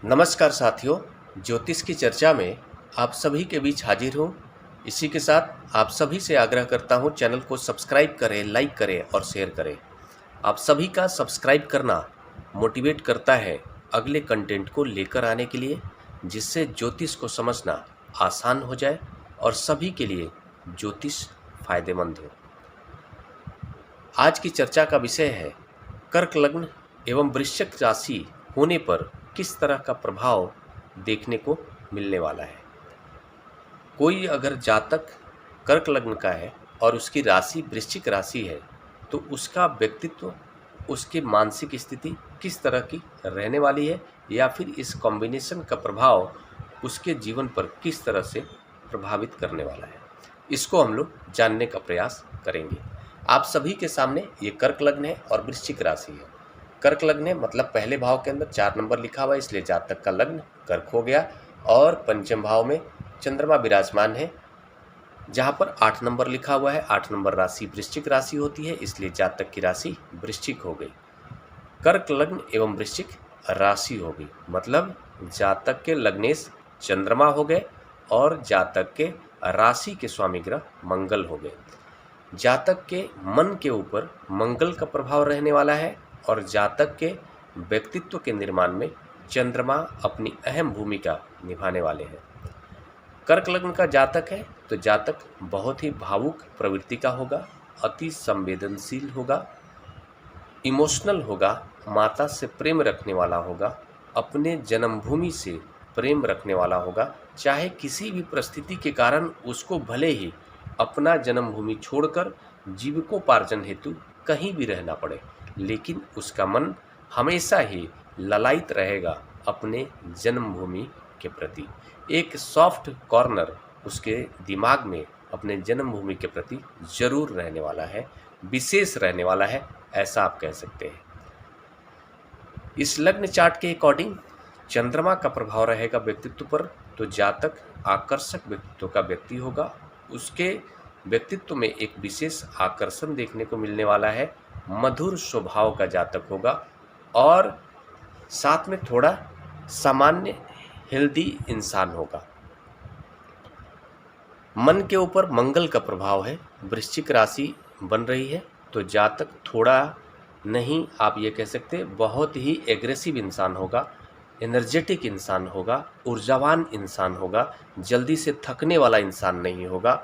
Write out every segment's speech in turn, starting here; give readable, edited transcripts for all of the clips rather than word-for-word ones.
नमस्कार साथियों, ज्योतिष की चर्चा में आप सभी के बीच हाजिर हूँ। इसी के साथ आप सभी से आग्रह करता हूँ, चैनल को सब्सक्राइब करें, लाइक करें और शेयर करें। आप सभी का सब्सक्राइब करना मोटिवेट करता है अगले कंटेंट को लेकर आने के लिए, जिससे ज्योतिष को समझना आसान हो जाए और सभी के लिए ज्योतिष फायदेमंद हो। आज की चर्चा का विषय है कर्क लग्न एवं वृश्चिक राशि होने पर किस तरह का प्रभाव देखने को मिलने वाला है। कोई अगर जातक कर्क लग्न का है और उसकी राशि वृश्चिक राशि है तो उसका व्यक्तित्व, उसकी मानसिक स्थिति किस तरह की रहने वाली है, या फिर इस कॉम्बिनेशन का प्रभाव उसके जीवन पर किस तरह से प्रभावित करने वाला है, इसको हम लोग जानने का प्रयास करेंगे। आप सभी के सामने ये कर्क लग्न है और वृश्चिक राशि है। कर्क लग्न है मतलब पहले भाव के अंदर 4 नंबर लिखा हुआ है, इसलिए जातक का लग्न कर्क हो गया। और पंचम भाव में चंद्रमा विराजमान है, जहां पर 8 नंबर लिखा हुआ है। 8 नंबर राशि वृश्चिक राशि होती है, इसलिए जातक की राशि वृश्चिक हो गई। कर्क लग्न एवं वृश्चिक राशि हो गई, मतलब जातक के लग्नेश चंद्रमा हो गए और जातक के राशि के स्वामी ग्रह मंगल हो गए। जातक के मन के ऊपर मंगल का प्रभाव रहने वाला है और जातक के व्यक्तित्व के निर्माण में चंद्रमा अपनी अहम भूमिका निभाने वाले हैं। कर्क लग्न का जातक है तो जातक बहुत ही भावुक प्रवृत्ति का होगा, अति संवेदनशील होगा, इमोशनल होगा, माता से प्रेम रखने वाला होगा, अपने जन्मभूमि से प्रेम रखने वाला होगा। चाहे किसी भी परिस्थिति के कारण उसको भले ही अपना जन्मभूमि छोड़कर जीविकोपार्जन हेतु कहीं भी रहना पड़े, लेकिन उसका मन हमेशा ही ललायित रहेगा अपने जन्मभूमि के प्रति। एक सॉफ्ट कॉर्नर उसके दिमाग में अपने जन्मभूमि के प्रति जरूर रहने वाला है, विशेष रहने वाला है, ऐसा आप कह सकते हैं। इस लग्न चार्ट के अकॉर्डिंग चंद्रमा का प्रभाव रहेगा व्यक्तित्व पर, तो जातक आकर्षक व्यक्तित्व का व्यक्ति होगा। उसके व्यक्तित्व में एक विशेष आकर्षण देखने को मिलने वाला है, मधुर स्वभाव का जातक होगा और साथ में थोड़ा सामान्य हेल्दी इंसान होगा। मन के ऊपर मंगल का प्रभाव है, वृश्चिक राशि बन रही है, तो जातक थोड़ा नहीं, आप ये कह सकते बहुत ही एग्रेसिव इंसान होगा, एनर्जेटिक इंसान होगा, ऊर्जावान इंसान होगा, जल्दी से थकने वाला इंसान नहीं होगा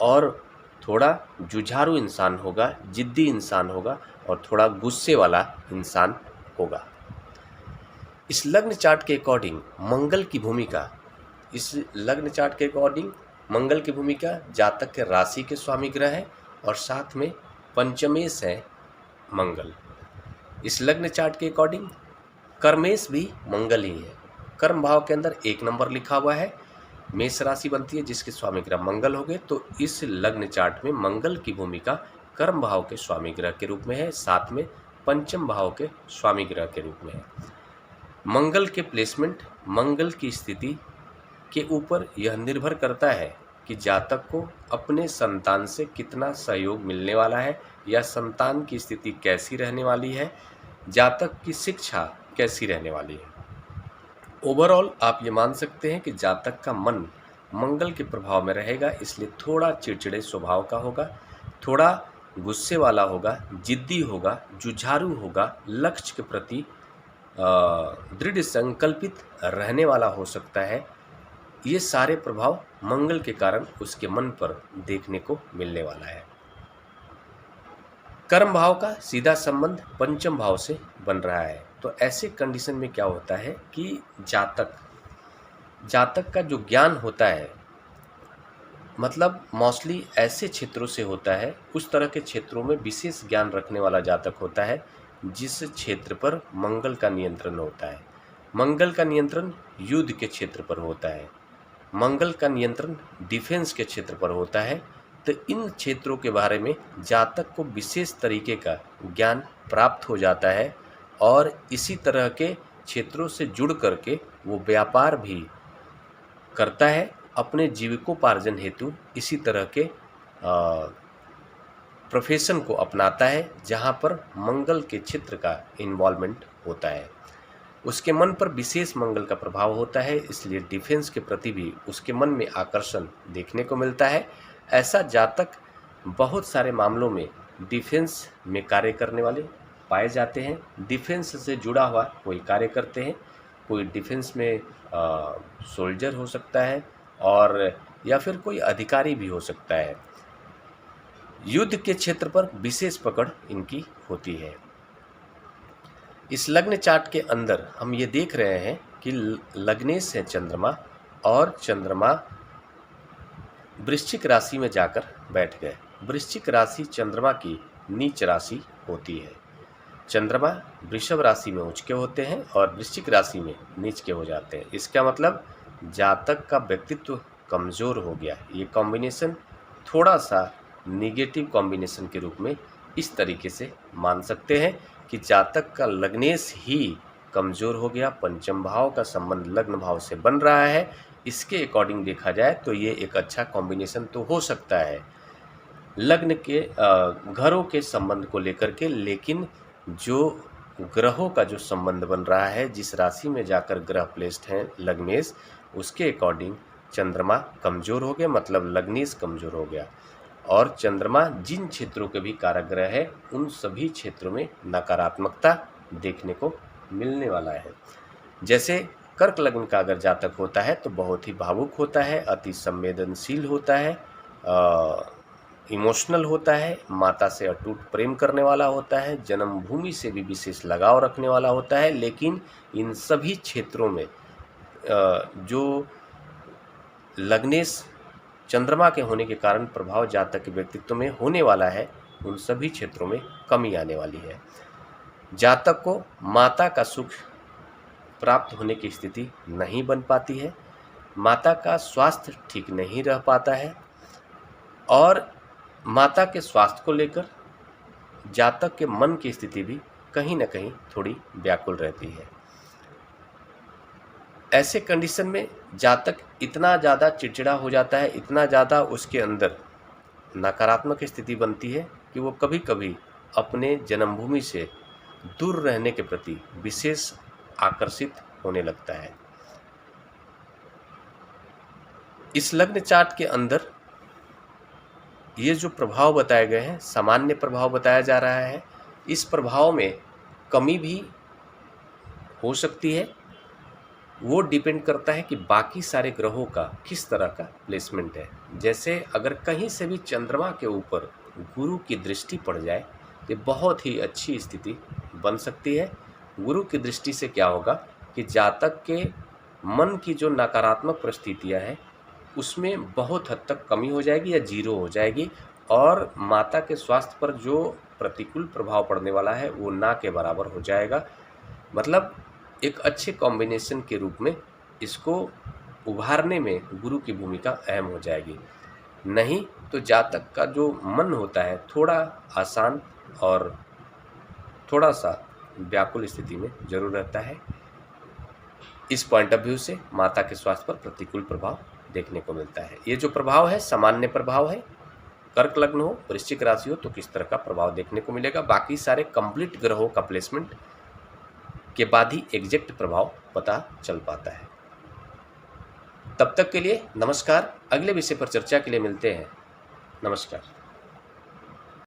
और थोड़ा जुझारू इंसान होगा, जिद्दी इंसान होगा और थोड़ा गुस्से वाला इंसान होगा। इस लग्न चार्ट के अकॉर्डिंग मंगल की भूमिका, इस लग्न चार्ट के अकॉर्डिंग मंगल की भूमिका जातक के राशि के स्वामी ग्रह है और साथ में पंचमेश है मंगल। इस लग्न चार्ट के अकॉर्डिंग कर्मेश भी मंगल ही है। कर्म भाव के अंदर 1 नंबर लिखा हुआ है, मेष राशि बनती है जिसके स्वामी ग्रह मंगल हो गए, तो इस लग्न चार्ट में मंगल की भूमिका कर्म भाव के स्वामी ग्रह के रूप में है, साथ में पंचम भाव के स्वामी ग्रह के रूप में है। मंगल के प्लेसमेंट, मंगल की स्थिति के ऊपर यह निर्भर करता है कि जातक को अपने संतान से कितना सहयोग मिलने वाला है या संतान की स्थिति कैसी रहने वाली है, जातक की शिक्षा कैसी रहने वाली है। ओवरऑल आप ये मान सकते हैं कि जातक का मन मंगल के प्रभाव में रहेगा, इसलिए थोड़ा चिड़चिड़े स्वभाव का होगा, थोड़ा गुस्से वाला होगा, जिद्दी होगा, जुझारू होगा, लक्ष्य के प्रति दृढ़ संकल्पित रहने वाला हो सकता है। ये सारे प्रभाव मंगल के कारण उसके मन पर देखने को मिलने वाला है। कर्म भाव का सीधा संबंध पंचम भाव से बन रहा है, तो ऐसे कंडीशन में क्या होता है कि जातक का जो ज्ञान होता है, मतलब मोस्टली ऐसे क्षेत्रों से होता है, उस तरह के क्षेत्रों में विशेष ज्ञान रखने वाला जातक होता है जिस क्षेत्र पर मंगल का नियंत्रण होता है। मंगल का नियंत्रण युद्ध के क्षेत्र पर होता है, मंगल का नियंत्रण डिफेंस के क्षेत्र पर होता है, तो इन क्षेत्रों के बारे में जातक को विशेष तरीके का ज्ञान प्राप्त हो जाता है और इसी तरह के क्षेत्रों से जुड़ करके वो व्यापार भी करता है, अपने जीविकोपार्जन हेतु इसी तरह के प्रोफेशन को अपनाता है जहाँ पर मंगल के क्षेत्र का इन्वॉल्वमेंट होता है। उसके मन पर विशेष मंगल का प्रभाव होता है, इसलिए डिफेंस के प्रति भी उसके मन में आकर्षण देखने को मिलता है। ऐसा जातक बहुत सारे मामलों में डिफेंस में कार्य करने वाले पाए जाते हैं। डिफेंस से जुड़ा हुआ कोई कार्य करते हैं, कोई डिफेंस में सोल्जर हो सकता है और या फिर कोई अधिकारी भी हो सकता है। युद्ध के क्षेत्र पर विशेष पकड़ इनकी होती है। इस लग्न चार्ट के अंदर हम ये देख रहे हैं कि लग्नेश है चंद्रमा और चंद्रमा वृश्चिक राशि में जाकर बैठ गए। वृश्चिक राशि चंद्रमा की नीच राशि होती है। चंद्रमा वृषभ राशि में उच्च के होते हैं और वृश्चिक राशि में नीच के हो जाते हैं। इसका मतलब जातक का व्यक्तित्व कमज़ोर हो गया। ये कॉम्बिनेशन थोड़ा सा निगेटिव कॉम्बिनेशन के रूप में इस तरीके से मान सकते हैं कि जातक का लग्नेश ही कमज़ोर हो गया। पंचम भाव का संबंध लग्न भाव से बन रहा है। इसके अकॉर्डिंग देखा जाए तो ये एक अच्छा कॉम्बिनेशन तो हो सकता है लग्न के घरों के संबंध को लेकर के, लेकिन जो ग्रहों का जो संबंध बन रहा है, जिस राशि में जाकर ग्रह प्लेस्ड हैं लग्नेश, उसके अकॉर्डिंग चंद्रमा कमज़ोर हो गया, मतलब लग्नेश कमज़ोर हो गया। और चंद्रमा जिन क्षेत्रों के भी कारक ग्रह है उन सभी क्षेत्रों में नकारात्मकता देखने को मिलने वाला है। जैसे कर्क लग्न का अगर जातक होता है तो बहुत ही भावुक होता है, अति संवेदनशील होता है, इमोशनल होता है, माता से अटूट प्रेम करने वाला होता है, जन्मभूमि से भी विशेष लगाव रखने वाला होता है। लेकिन इन सभी क्षेत्रों में जो लग्नेश चंद्रमा के होने के कारण प्रभाव जातक के व्यक्तित्व में होने वाला है, उन सभी क्षेत्रों में कमी आने वाली है। जातक को माता का सुख प्राप्त होने की स्थिति नहीं बन पाती है, माता का स्वास्थ्य ठीक नहीं रह पाता है और माता के स्वास्थ्य को लेकर जातक के मन की स्थिति भी कहीं ना कहीं थोड़ी व्याकुल रहती है। ऐसे कंडीशन में जातक इतना ज़्यादा चिड़चिड़ा हो जाता है, इतना ज़्यादा उसके अंदर नकारात्मक स्थिति बनती है कि वो कभी कभी अपने जन्मभूमि से दूर रहने के प्रति विशेष आकर्षित होने लगता है। इस लग्न चार्ट के अंदर ये जो प्रभाव बताए गए हैं, सामान्य प्रभाव बताया जा रहा है। इस प्रभाव में कमी भी हो सकती है, वो डिपेंड करता है कि बाकी सारे ग्रहों का किस तरह का प्लेसमेंट है। जैसे अगर कहीं से भी चंद्रमा के ऊपर गुरु की दृष्टि पड़ जाए तो बहुत ही अच्छी स्थिति बन सकती है। गुरु की दृष्टि से क्या होगा कि जातक के मन की जो नकारात्मक परिस्थितियाँ हैं उसमें बहुत हद तक कमी हो जाएगी या जीरो हो जाएगी और माता के स्वास्थ्य पर जो प्रतिकूल प्रभाव पड़ने वाला है वो ना के बराबर हो जाएगा। मतलब एक अच्छे कॉम्बिनेशन के रूप में इसको उभारने में गुरु की भूमिका अहम हो जाएगी। नहीं तो जातक का जो मन होता है थोड़ा आसान और थोड़ा सा व्याकुल स्थिति में जरूर रहता है। इस पॉइंट ऑफ व्यू से माता के स्वास्थ्य पर प्रतिकूल प्रभाव देखने को मिलता है। ये जो प्रभाव है सामान्य प्रभाव है। कर्क लग्न हो, वृश्चिक राशि हो तो किस तरह का प्रभाव देखने को मिलेगा, बाकी सारे कंप्लीट ग्रहों का प्लेसमेंट के बाद ही एग्जैक्ट प्रभाव पता चल पाता है। तब तक के लिए नमस्कार। अगले विषय पर चर्चा के लिए मिलते हैं। नमस्कार।